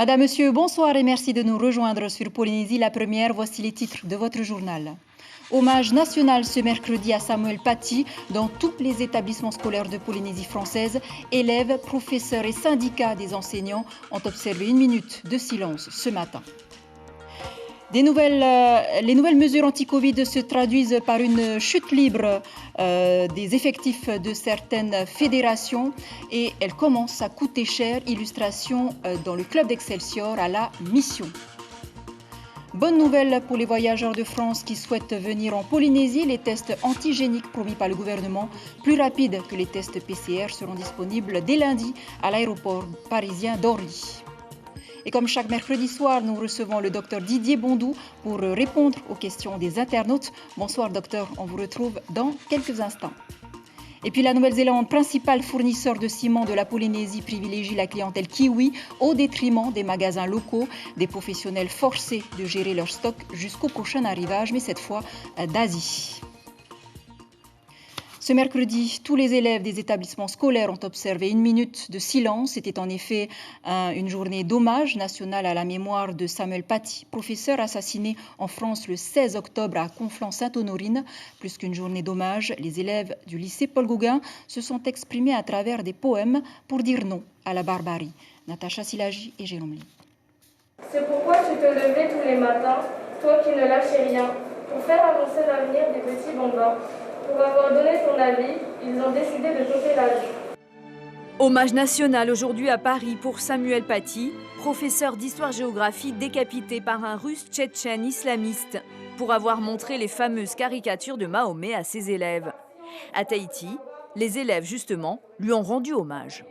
Madame, Monsieur, bonsoir et merci de nous rejoindre sur Polynésie la première. Voici les titres de votre journal. Hommage national ce mercredi à Samuel Paty dans tous les établissements scolaires de Polynésie française. Élèves, professeurs et syndicats des enseignants ont observé une minute de silence ce matin. Les nouvelles mesures anti-Covid se traduisent par une chute libre des effectifs de certaines fédérations et elles commencent à coûter cher. Illustration dans le club d'Excelsior à la mission. Bonne nouvelle pour les voyageurs de France qui souhaitent venir en Polynésie. Les tests antigéniques promis par le gouvernement, plus rapides que les tests PCR, seront disponibles dès lundi à l'aéroport parisien d'Orly. Et comme chaque mercredi soir, nous recevons le docteur Didier Bondou pour répondre aux questions des internautes. Bonsoir docteur, on vous retrouve dans quelques instants. Et puis la Nouvelle-Zélande, principal fournisseur de ciment de la Polynésie, privilégie la clientèle kiwi au détriment des magasins locaux, des professionnels forcés de gérer leur stock jusqu'au prochain arrivage, mais cette fois d'Asie. Ce mercredi, tous les élèves des établissements scolaires ont observé une minute de silence. C'était en effet une journée d'hommage national à la mémoire de Samuel Paty, professeur assassiné en France le 16 octobre à Conflans-Sainte-Honorine. Plus qu'une journée d'hommage, les élèves du lycée Paul Gauguin se sont exprimés à travers des poèmes pour dire non à la barbarie. Natacha Silagi et Jérôme Lee. C'est pourquoi tu te levais tous les matins, toi qui ne lâchais rien, pour faire avancer l'avenir des petits bambins. Pour avoir donné son avis, ils ont décidé de choquer la vie. Hommage national aujourd'hui à Paris pour Samuel Paty, professeur d'histoire-géographie décapité par un russe tchétchène islamiste pour avoir montré les fameuses caricatures de Mahomet à ses élèves. À Tahiti, les élèves justement lui ont rendu hommage.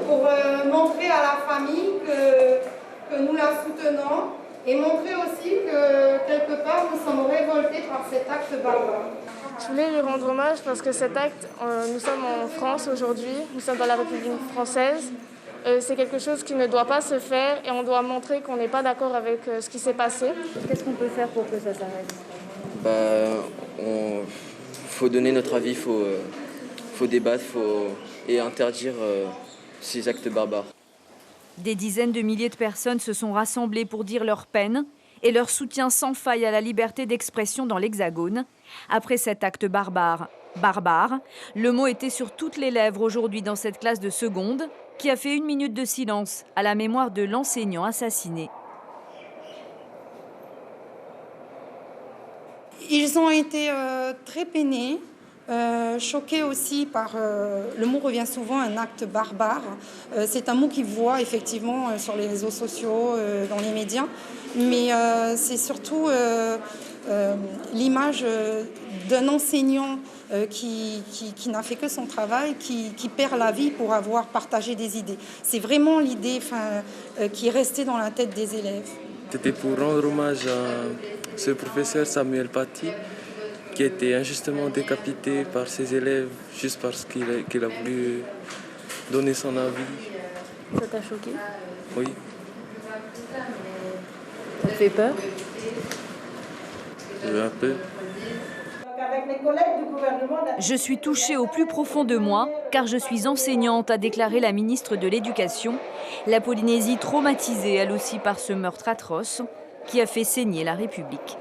Pour montrer à la famille que nous la soutenons et montrer aussi que quelque part nous sommes révoltés par cet acte barbare. Je voulais lui rendre hommage parce que cet acte, nous sommes en France aujourd'hui, nous sommes dans la République française. C'est quelque chose qui ne doit pas se faire et on doit montrer qu'on n'est pas d'accord avec ce qui s'est passé. Qu'est-ce qu'on peut faire pour que ça s'arrête ? Faut donner notre avis, faut débattre, et interdire ces actes barbares. Des dizaines de milliers de personnes se sont rassemblées pour dire leur peine et leur soutien sans faille à la liberté d'expression dans l'Hexagone. Après cet acte barbare, le mot était sur toutes les lèvres aujourd'hui dans cette classe de seconde qui a fait une minute de silence à la mémoire de l'enseignant assassiné. Ils ont été très peinés, choqués aussi par, le mot revient souvent, un acte barbare. C'est un mot qu'ils voient effectivement sur les réseaux sociaux, dans les médias, mais c'est surtout l'image d'un enseignant qui n'a fait que son travail, qui perd la vie pour avoir partagé des idées. C'est vraiment l'idée qui est restée dans la tête des élèves. C'était pour rendre hommage à ce professeur Samuel Paty qui a été injustement décapité par ses élèves juste parce qu'il a voulu donner son avis. Ça t'a choqué ? Oui. Ça te fait peur ? Un peu. Je suis touchée au plus profond de moi, car je suis enseignante, a déclaré la ministre de l'Éducation. La Polynésie traumatisée, elle aussi, par ce meurtre atroce qui a fait saigner la République.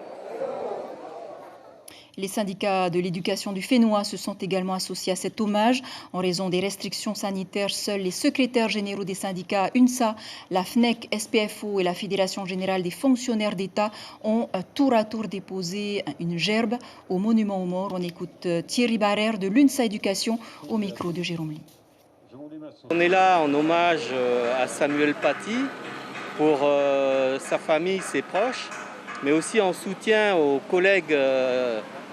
Les syndicats de l'éducation du Fénois se sont également associés à cet hommage. En raison des restrictions sanitaires, seuls les secrétaires généraux des syndicats UNSA, la FNEC, SPFO et la Fédération générale des fonctionnaires d'État ont tour à tour déposé une gerbe au monument aux morts. On écoute Thierry Barrère de l'UNSA Éducation au micro de Jérôme Lee. On est là en hommage à Samuel Paty pour sa famille, ses proches, mais aussi en soutien aux collègues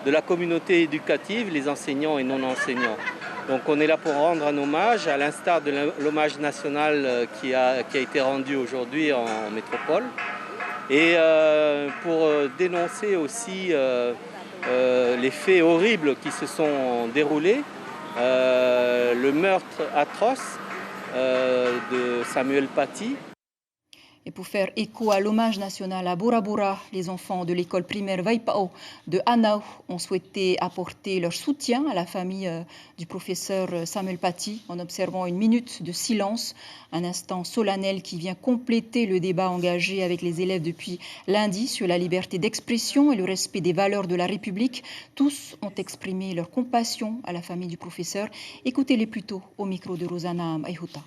de la communauté éducative, les enseignants et non-enseignants. Donc on est là pour rendre un hommage, à l'instar de l'hommage national qui a été rendu aujourd'hui en métropole, et pour dénoncer aussi les faits horribles qui se sont déroulés, le meurtre atroce de Samuel Paty. Et pour faire écho à l'hommage national à Bora Bora, les enfants de l'école primaire Vaipao de Hanau ont souhaité apporter leur soutien à la famille du professeur Samuel Paty en observant une minute de silence, un instant solennel qui vient compléter le débat engagé avec les élèves depuis lundi sur la liberté d'expression et le respect des valeurs de la République. Tous ont exprimé leur compassion à la famille du professeur. Écoutez-les plutôt au micro de Rosanna Aihuta.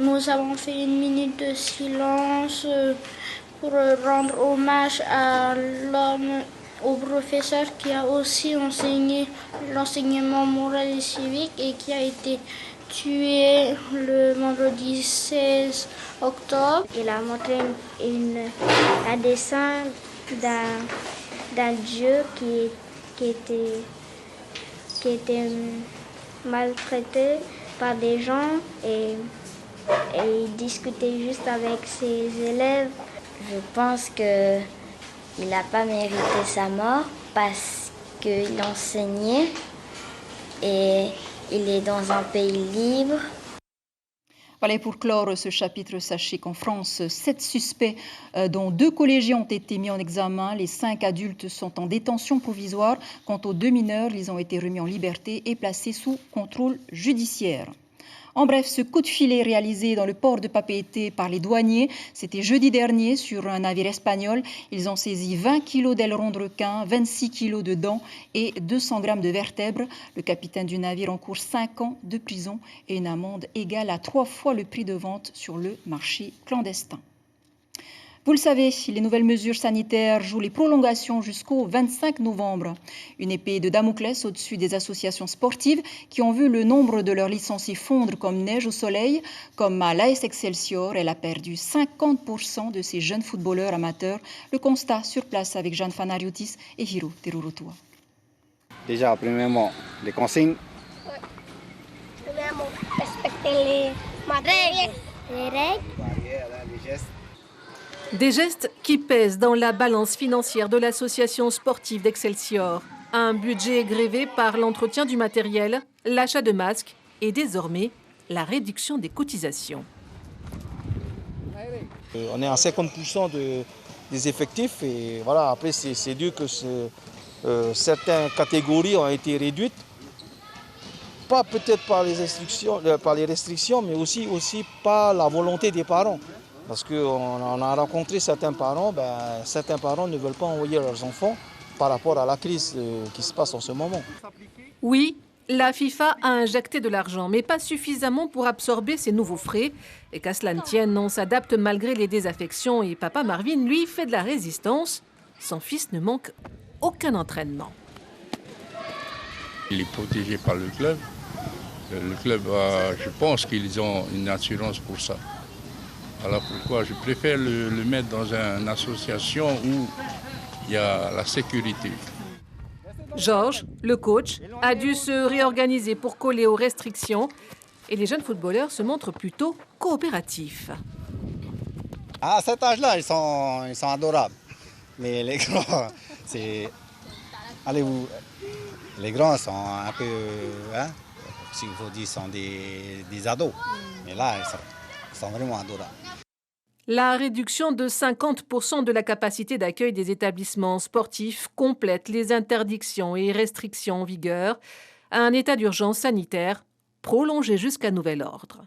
Nous avons fait une minute de silence pour rendre hommage à l'homme, au professeur qui a aussi enseigné l'enseignement moral et civique et qui a été tué le vendredi 16 octobre. Il a montré un dessin d'un dieu qui était maltraité par des gens et il discutait juste avec ses élèves. Je pense qu'il n'a pas mérité sa mort parce qu'il enseignait et il est dans un pays libre. Voilà, pour clore ce chapitre, sachez qu'en France, 7 suspects, dont 2 collégiens, ont été mis en examen. Les 5 adultes sont en détention provisoire. Quant aux 2 mineurs, ils ont été remis en liberté et placés sous contrôle judiciaire. En bref, ce coup de filet réalisé dans le port de Papeete par les douaniers, c'était jeudi dernier sur un navire espagnol. Ils ont saisi 20 kilos d'ailerons de requin, 26 kilos de dents et 200 grammes de vertèbres. Le capitaine du navire encourt 5 ans de prison et une amende égale à 3 fois le prix de vente sur le marché clandestin. Vous le savez, les nouvelles mesures sanitaires jouent les prolongations jusqu'au 25 novembre. Une épée de Damoclès au-dessus des associations sportives qui ont vu le nombre de leurs licenciés fondre comme neige au soleil. Comme à l'AS Excelsior, elle a perdu 50% de ses jeunes footballeurs amateurs. Le constat sur place avec Jeanne Fanariotis et Hiro Terurotua. Déjà, premièrement, les consignes. Premièrement, respecter les règles. Les gestes. Des gestes qui pèsent dans la balance financière de l'association sportive d'Excelsior. Un budget grévé par l'entretien du matériel, l'achat de masques et désormais la réduction des cotisations. On est à 50% des effectifs et voilà, après c'est dû que certaines catégories ont été réduites. Pas peut-être par les restrictions, mais aussi par la volonté des parents. Parce qu'on a rencontré certains parents ne veulent pas envoyer leurs enfants par rapport à la crise qui se passe en ce moment. Oui, la FIFA a injecté de l'argent, mais pas suffisamment pour absorber ces nouveaux frais. Et qu'à cela ne tienne, on s'adapte malgré les désaffections. Et papa Marvin, lui, fait de la résistance. Son fils ne manque aucun entraînement. Il est protégé par le club. Le club, je pense qu'ils ont une assurance pour ça. Alors pourquoi je préfère le mettre dans une association où il y a la sécurité. Georges, le coach, a dû se réorganiser pour coller aux restrictions et les jeunes footballeurs se montrent plutôt coopératifs. À cet âge-là, ils sont adorables. Mais les grands, les grands sont un peu, si vous dites, sont des ados. Mais là, ils sont vraiment adorables. La réduction de 50% de la capacité d'accueil des établissements sportifs complète les interdictions et restrictions en vigueur à un état d'urgence sanitaire prolongé jusqu'à nouvel ordre.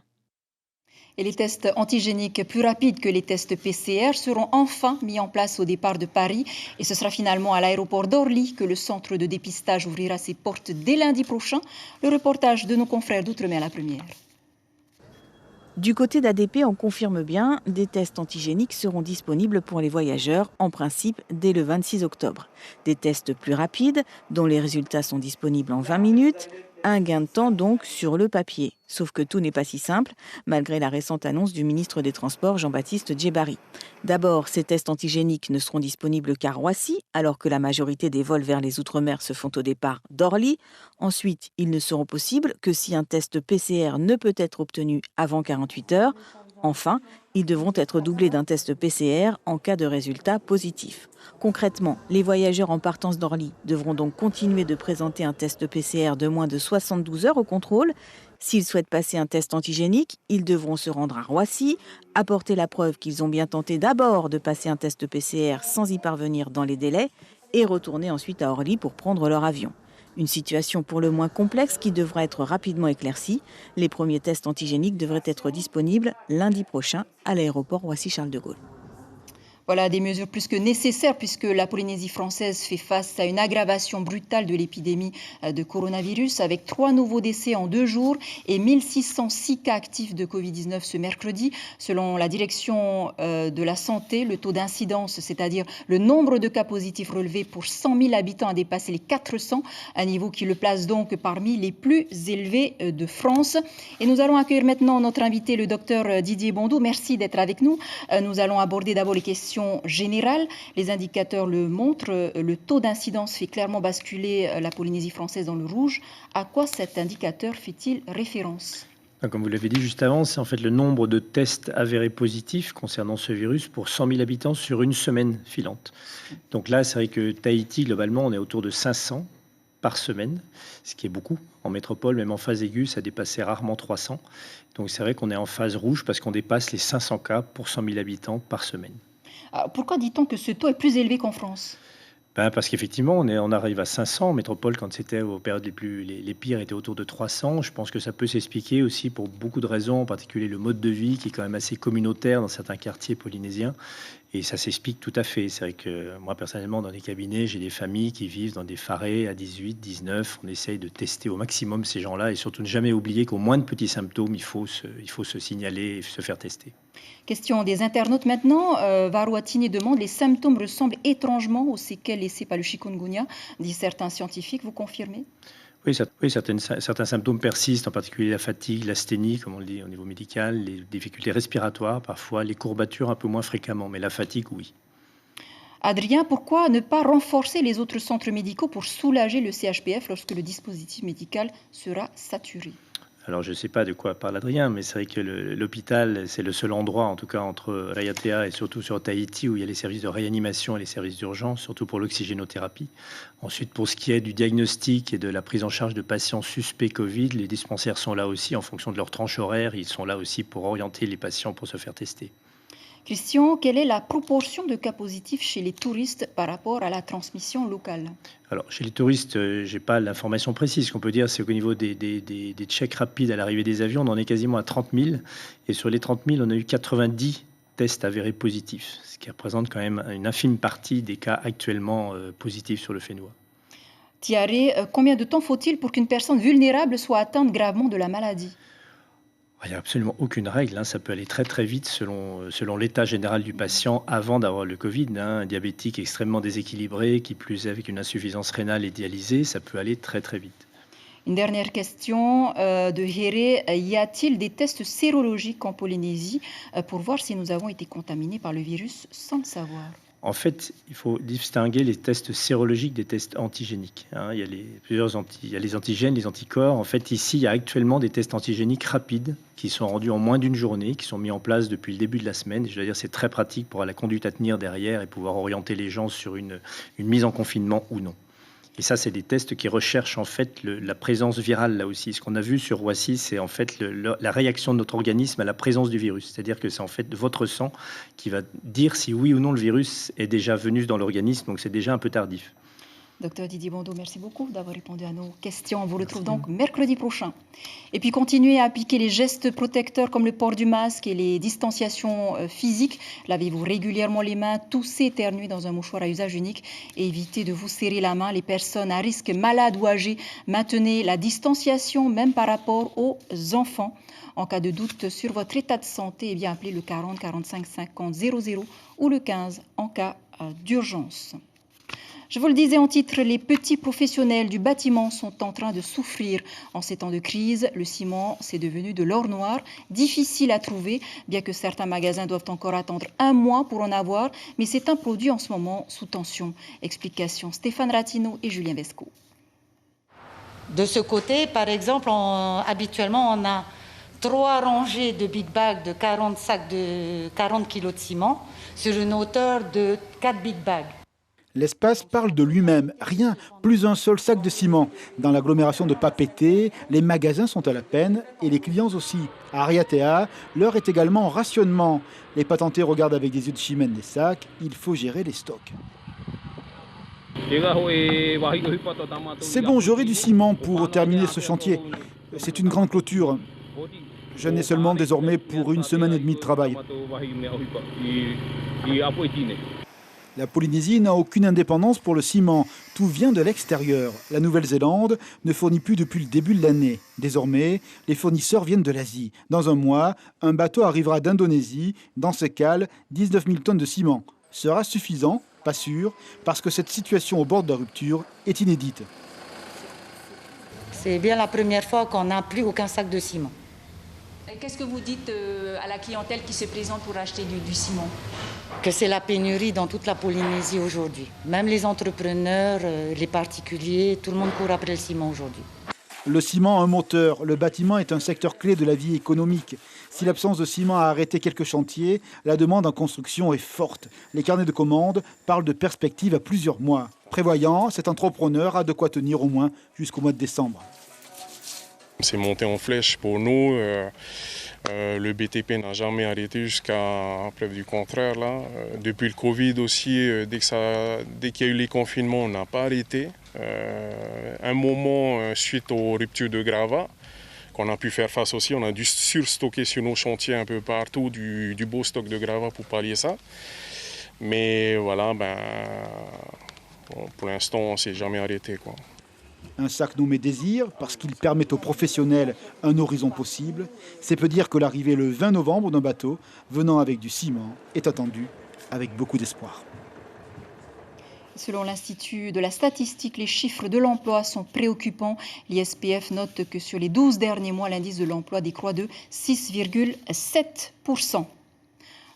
Et les tests antigéniques plus rapides que les tests PCR seront enfin mis en place au départ de Paris. Et ce sera finalement à l'aéroport d'Orly que le centre de dépistage ouvrira ses portes dès lundi prochain. Le reportage de nos confrères d'Outre-mer la première. Du côté d'ADP, on confirme bien, des tests antigéniques seront disponibles pour les voyageurs, en principe, dès le 26 octobre. Des tests plus rapides, dont les résultats sont disponibles en 20 minutes. Un gain de temps donc sur le papier. Sauf que tout n'est pas si simple, malgré la récente annonce du ministre des Transports Jean-Baptiste Djebari. D'abord, ces tests antigéniques ne seront disponibles qu'à Roissy, alors que la majorité des vols vers les Outre-mer se font au départ d'Orly. Ensuite, ils ne seront possibles que si un test PCR ne peut être obtenu avant 48 heures. Enfin, ils devront être doublés d'un test PCR en cas de résultat positif. Concrètement, les voyageurs en partance d'Orly devront donc continuer de présenter un test PCR de moins de 72 heures au contrôle. S'ils souhaitent passer un test antigénique, ils devront se rendre à Roissy, apporter la preuve qu'ils ont bien tenté d'abord de passer un test PCR sans y parvenir dans les délais et retourner ensuite à Orly pour prendre leur avion. Une situation pour le moins complexe qui devra être rapidement éclaircie. Les premiers tests antigéniques devraient être disponibles lundi prochain à l'aéroport Roissy-Charles de Gaulle. Voilà des mesures plus que nécessaires puisque la Polynésie française fait face à une aggravation brutale de l'épidémie de coronavirus avec 3 nouveaux décès en 2 jours et 1606 cas actifs de Covid-19 ce mercredi. Selon la direction de la santé, le taux d'incidence, c'est-à-dire le nombre de cas positifs relevés pour 100 000 habitants a dépassé les 400, un niveau qui le place donc parmi les plus élevés de France. Et nous allons accueillir maintenant notre invité, le docteur Didier Bondou. Merci d'être avec nous. Nous allons aborder d'abord les questions générale. Les indicateurs le montrent. Le taux d'incidence fait clairement basculer la Polynésie française dans le rouge. À quoi cet indicateur fait-il référence ? Comme vous l'avez dit juste avant, c'est en fait le nombre de tests avérés positifs concernant ce virus pour 100 000 habitants sur une semaine filante. Donc là, c'est vrai que Tahiti, globalement, on est autour de 500 par semaine, ce qui est beaucoup. En métropole, même en phase aiguë, ça dépassait rarement 300. Donc c'est vrai qu'on est en phase rouge parce qu'on dépasse les 500 cas pour 100 000 habitants par semaine. Pourquoi dit-on que ce taux est plus élevé qu'en France ? Parce qu'effectivement, on arrive à 500 en métropole quand c'était aux périodes les pires étaient autour de 300. Je pense que ça peut s'expliquer aussi pour beaucoup de raisons, en particulier le mode de vie qui est quand même assez communautaire dans certains quartiers polynésiens. Et ça s'explique tout à fait. C'est vrai que moi, personnellement, dans des cabinets, j'ai des familles qui vivent dans des farets à 18, 19. On essaye de tester au maximum ces gens-là et surtout ne jamais oublier qu'au moins de petits symptômes, il faut se signaler et se faire tester. Question des internautes maintenant. Varouatini demande « Les symptômes ressemblent étrangement aux séquelles laissées par le chikungunya », disent certains scientifiques. Vous confirmez ? Oui, certains symptômes persistent, en particulier la fatigue, l'asthénie, comme on le dit au niveau médical, les difficultés respiratoires, parfois les courbatures un peu moins fréquemment, mais la fatigue, oui. Adrien, pourquoi ne pas renforcer les autres centres médicaux pour soulager le CHPF lorsque le dispositif médical sera saturé ? Alors, je ne sais pas de quoi parle Adrien, mais c'est vrai que l'hôpital, c'est le seul endroit, en tout cas entre Raiatea et surtout sur Tahiti, où il y a les services de réanimation et les services d'urgence, surtout pour l'oxygénothérapie. Ensuite, pour ce qui est du diagnostic et de la prise en charge de patients suspects Covid, les dispensaires sont là aussi en fonction de leur tranche horaire. Ils sont là aussi pour orienter les patients pour se faire tester. Christian, quelle est la proportion de cas positifs chez les touristes par rapport à la transmission locale ? Alors, chez les touristes, je n'ai pas l'information précise. Ce qu'on peut dire, c'est qu'au niveau des checks rapides à l'arrivée des avions, on en est quasiment à 30 000. Et sur les 30 000, on a eu 90 tests avérés positifs, ce qui représente quand même une infime partie des cas actuellement positifs sur le Fénois. Thierry, combien de temps faut-il pour qu'une personne vulnérable soit atteinte gravement de la maladie ? Il n'y a absolument aucune règle. Ça peut aller très très vite selon l'état général du patient avant d'avoir le Covid. Un diabétique extrêmement déséquilibré, qui plus est avec une insuffisance rénale et dialysée, ça peut aller très très vite. Une dernière question de Héré. Y a-t-il des tests sérologiques en Polynésie pour voir si nous avons été contaminés par le virus sans le savoir ? En fait, il faut distinguer les tests sérologiques des tests antigéniques. Il y a les antigènes, les anticorps. En fait, ici, il y a actuellement des tests antigéniques rapides qui sont rendus en moins d'une journée, qui sont mis en place depuis le début de la semaine. Je veux dire, c'est très pratique pour la conduite à tenir derrière et pouvoir orienter les gens sur une mise en confinement ou non. Et ça, c'est des tests qui recherchent en fait la présence virale là aussi. Ce qu'on a vu sur Roissy, c'est en fait la réaction de notre organisme à la présence du virus. C'est-à-dire que c'est en fait votre sang qui va dire si oui ou non le virus est déjà venu dans l'organisme. Donc c'est déjà un peu tardif. Docteur Didier Bondou, merci beaucoup d'avoir répondu à nos questions. On vous retrouve donc mercredi prochain. Et puis continuez à appliquer les gestes protecteurs comme le port du masque et les distanciations physiques. Lavez-vous régulièrement les mains, toussez, éternuez dans un mouchoir à usage unique et évitez de vous serrer la main. Les personnes à risque, malades ou âgées, maintenez la distanciation même par rapport aux enfants. En cas de doute sur votre état de santé, appelez le 40 45 50 00 ou le 15 en cas d'urgence. Je vous le disais en titre, les petits professionnels du bâtiment sont en train de souffrir. En ces temps de crise, le ciment, c'est devenu de l'or noir, difficile à trouver, bien que certains magasins doivent encore attendre 1 mois pour en avoir, mais c'est un produit en ce moment sous tension. Explication Stéphane Ratino et Julien Vesco. De ce côté, par exemple, habituellement, on a 3 rangées de big bags de 40 sacs de 40 kg de ciment sur une hauteur de 4 big bags. L'espace parle de lui-même, rien, plus un seul sac de ciment. Dans l'agglomération de Papeete, les magasins sont à la peine et les clients aussi. À Ariatea, l'heure est également en rationnement. Les patentés regardent avec des yeux de chimène les sacs, il faut gérer les stocks. C'est bon, j'aurai du ciment pour terminer ce chantier. C'est une grande clôture. Je n'ai seulement désormais pour 1 semaine et demie de travail. La Polynésie n'a aucune indépendance pour le ciment. Tout vient de l'extérieur. La Nouvelle-Zélande ne fournit plus depuis le début de l'année. Désormais, les fournisseurs viennent de l'Asie. Dans un mois, un bateau arrivera d'Indonésie. Dans ses cales, 19 000 tonnes de ciment. Sera suffisant ? Pas sûr, parce que cette situation au bord de la rupture est inédite. C'est bien la première fois qu'on n'a plus aucun sac de ciment. Qu'est-ce que vous dites à la clientèle qui se présente pour acheter du ciment ? Que c'est la pénurie dans toute la Polynésie aujourd'hui. Même les entrepreneurs, les particuliers, tout le monde court après le ciment aujourd'hui. Le ciment a un moteur. Le bâtiment est un secteur clé de la vie économique. Si l'absence de ciment a arrêté quelques chantiers, la demande en construction est forte. Les carnets de commandes parlent de perspectives à plusieurs mois. Prévoyant, cet entrepreneur a de quoi tenir au moins jusqu'au mois de décembre. C'est monté en flèche pour nous. Le BTP n'a jamais arrêté jusqu'à preuve du contraire. Là. Depuis le Covid aussi, dès qu'il y a eu les confinements, on n'a pas arrêté. Un moment, suite aux ruptures de gravats, qu'on a pu faire face aussi, on a dû surstocker sur nos chantiers un peu partout du beau stock de gravats pour pallier ça. Mais voilà, pour l'instant, on ne s'est jamais arrêté, quoi. Un sac nommé Désir parce qu'il permet aux professionnels un horizon possible. C'est peu dire que l'arrivée le 20 novembre d'un bateau venant avec du ciment est attendue avec beaucoup d'espoir. Selon l'Institut de la statistique, les chiffres de l'emploi sont préoccupants. L'ISPF note que sur les 12 derniers mois, l'indice de l'emploi décroît de 6,7%.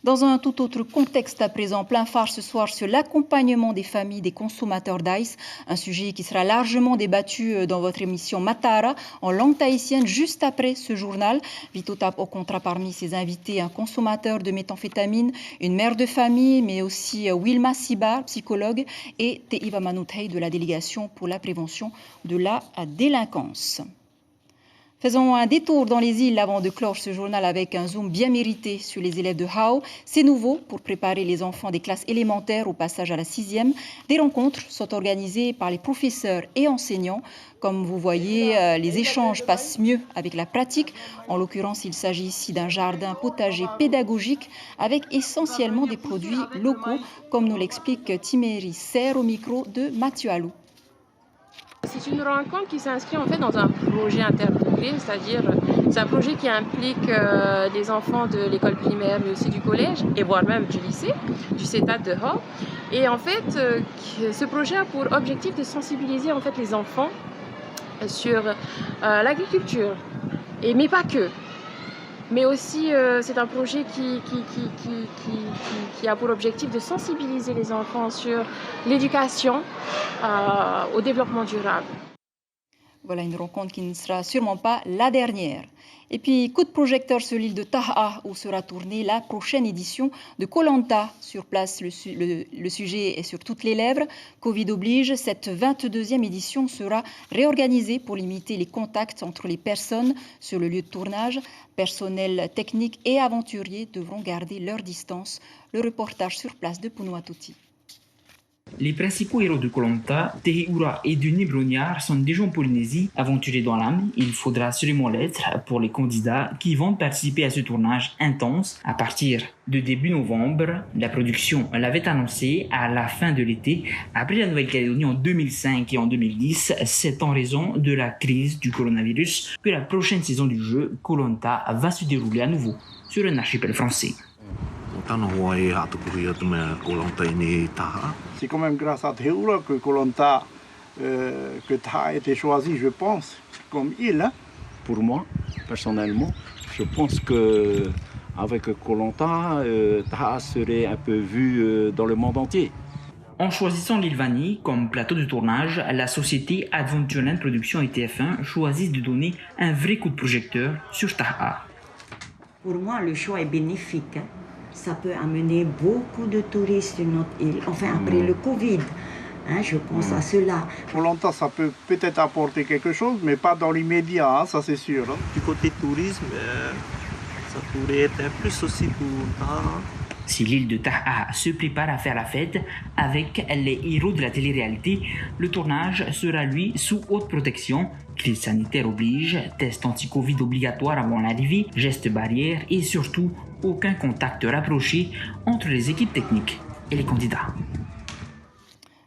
Dans un tout autre contexte à présent, plein phare ce soir sur l'accompagnement des familles des consommateurs d'ice, un sujet qui sera largement débattu dans votre émission Matara en langue tahitienne juste après ce journal. Vito Tap au contrat parmi ses invités un consommateur de méthamphétamine, une mère de famille, mais aussi Wilma Sibar, psychologue, et Teiva Manuthei de la délégation pour la prévention de la délinquance. Faisons un détour dans les îles avant de clore ce journal avec un zoom bien mérité sur les élèves de Hao. C'est nouveau pour préparer les enfants des classes élémentaires au passage à la 6e. Des rencontres sont organisées par les professeurs et enseignants. Comme vous voyez, les échanges passent mieux avec la pratique. En l'occurrence, il s'agit ici d'un jardin potager pédagogique avec essentiellement des produits locaux, comme nous l'explique Timeri Serre au micro de Mathieu Alou. C'est une rencontre qui s'inscrit en fait dans un projet interdisciplinaire, c'est-à-dire c'est un projet qui implique les enfants de l'école primaire mais aussi du collège et voire même du lycée, du CETAT de Hao. Et en fait, ce projet a pour objectif de sensibiliser en fait les enfants sur l'agriculture, mais pas que. Mais aussi, c'est un projet qui a pour objectif de sensibiliser les enfants sur l'éducation au développement durable. Voilà une rencontre qui ne sera sûrement pas la dernière. Et puis, coup de projecteur sur l'île de Taha, où sera tournée la prochaine édition de Koh Lanta. Sur place, le sujet est sur toutes les lèvres. Covid oblige, cette 22e édition sera réorganisée pour limiter les contacts entre les personnes sur le lieu de tournage. Personnel technique et aventuriers devront garder leur distance. Le reportage sur place de Punuatuti. Les principaux héros de Koh Lanta, Tehiura et Denis Brognard, sont déjà en Polynésie. Aventuriers dans l'âme, il faudra sûrement l'être pour les candidats qui vont participer à ce tournage intense à partir de début novembre. La production l'avait annoncé à la fin de l'été, après la Nouvelle-Calédonie en 2005 et en 2010. C'est en raison de la crise du coronavirus que la prochaine saison du jeu Koh Lanta va se dérouler à nouveau sur un archipel français. C'est quand même grâce à Tehiura que Koh Lanta, que Taha a été choisi, je pense, comme île. Hein. Pour moi, personnellement, je pense qu'avec Koh Lanta, Taha serait un peu vu dans le monde entier. En choisissant l'île Vanille comme plateau de tournage, la société Adventureland Productions et TF1 choisissent de donner un vrai coup de projecteur sur Taha. Pour moi, le choix est bénéfique. Hein. ça peut amener beaucoup de touristes sur notre île, enfin après le Covid. Hein, je pense à cela. Pour longtemps, ça peut peut-être apporter quelque chose, mais pas dans l'immédiat, hein, ça c'est sûr. Hein. Du côté tourisme, ça pourrait être un plus aussi pour Taha. Si l'île de Taha se prépare à faire la fête avec les héros de la télé-réalité, le tournage sera lui sous haute protection. Crise sanitaire oblige, test anti-Covid obligatoire avant l'arrivée, gestes barrières et surtout aucun contact rapproché entre les équipes techniques et les candidats.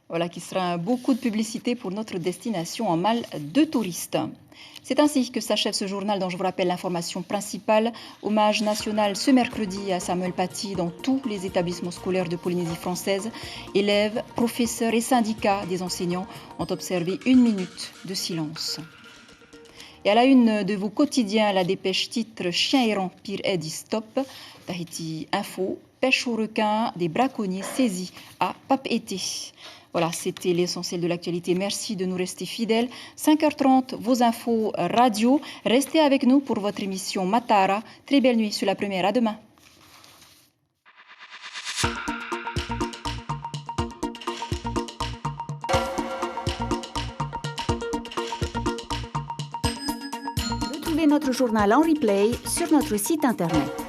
Voilà qui sera beaucoup de publicité pour notre destination en mal de touristes. C'est ainsi que s'achève ce journal dont je vous rappelle l'information principale. Hommage national ce mercredi à Samuel Paty dans tous les établissements scolaires de Polynésie française. Élèves, professeurs et syndicats des enseignants ont observé 1 minute de silence. Et à la une de vos quotidiens, la dépêche titre « Chien errant, pire aide, stop ». Tahiti Info, pêche au requin, des braconniers saisis à Papeete. Voilà, c'était l'essentiel de l'actualité. Merci de nous rester fidèles. 5h30, vos infos radio. Restez avec nous pour votre émission Matara. Très belle nuit sur la première. À demain. Retrouvez notre journal en replay sur notre site internet.